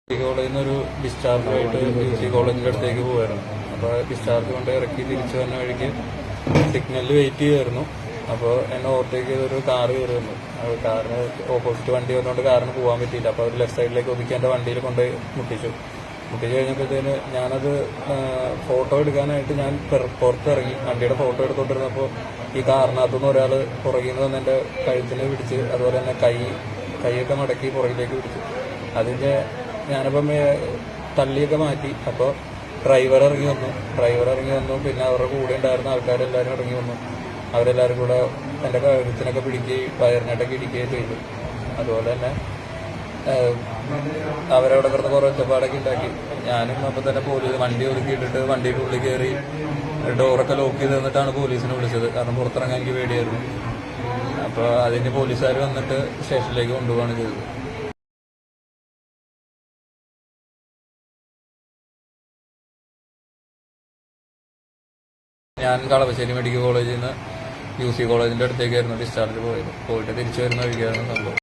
കോളേജിൽ നിന്നൊരു ഡിസ്ചാർജായിട്ട് UC കോളേജിൻ്റെ അടുത്തേക്ക് പോവായിരുന്നു. അപ്പോൾ ഡിസ്ചാർജ് കൊണ്ട് ഇറക്കി തിരിച്ചു വന്ന വഴിക്ക് സിഗ്നലിൽ വെയിറ്റ് ചെയ്യുമായിരുന്നു. അപ്പോൾ എന്നെ ഓവർടേക്ക് ചെയ്തൊരു കാറ് കയറി വന്നു. കാറിന് ഓപ്പോസിറ്റ് വണ്ടി വന്നുകൊണ്ട് കാറിന് പോകാൻ പറ്റിയില്ല. അപ്പോൾ അവർ ലെഫ്റ്റ് സൈഡിലേക്ക് ഒതുക്കി എൻ്റെ വണ്ടിയിൽ കൊണ്ട് മുട്ടിച്ചു കഴിഞ്ഞപ്പോഴത്തേന് ഞാനത് ഫോട്ടോ എടുക്കാനായിട്ട് ഞാൻ പുറത്തിറങ്ങി വണ്ടിയുടെ ഫോട്ടോ എടുത്തോണ്ടിരുന്നപ്പോൾ ഈ കാറിനകത്തുനിന്ന് ഒരാൾ പുറകിൽ നിന്ന് വന്ന് എൻ്റെ കഴുത്തിന് പിടിച്ച്, അതുപോലെ തന്നെ കൈയൊക്കെ മടക്കി പുറകിലേക്ക് പിടിച്ചു. അതിൻ്റെ ഞാനപ്പം തള്ളിയൊക്കെ മാറ്റി. അപ്പോൾ ഡ്രൈവർ ഇറങ്ങി വന്നു. പിന്നെ അവരുടെ കൂടെ ഉണ്ടായിരുന്ന ആൾക്കാരെല്ലാവരും ഇറങ്ങി വന്നു. അവരെല്ലാവരും കൂടെ എൻ്റെ കഴുത്തിനൊക്കെ പിടിക്കുകയും വയറിനായിട്ടൊക്കെ ഇടിക്കുകയും ചെയ്തു. അതുപോലെ തന്നെ അവരവിടെ കിടന്ന് കുറേ ഒറ്റപ്പാടൊക്കെ ഉണ്ടാക്കി. ഞാനും അപ്പം തന്നെ വണ്ടി ഒതുക്കിയിട്ടിട്ട് വണ്ടിയുടെ ഉള്ളിൽ കയറി ഡോറൊക്കെ ലോക്ക് ചെയ്ത് തന്നിട്ടാണ് പോലീസിനെ വിളിച്ചത്. കാരണം പുറത്തിറങ്ങാൻ എനിക്ക് പേടിയായിരുന്നു. അപ്പോൾ അതിന് പോലീസുകാർ വന്നിട്ട് സ്റ്റേഷനിലേക്ക് കൊണ്ടുപോവാണ് ചെയ്തത്. ഞാൻ കളവശ്ശേരി മെഡിക്കൽ കോളേജിൽ നിന്ന് UC കോളേജിൻ്റെ അടുത്തേക്കായിരുന്നു ഡിസ്ചാർജ് പോയിട്ട് തിരിച്ചു വരുന്ന വഴിക്കായിരുന്നു സംഭവം.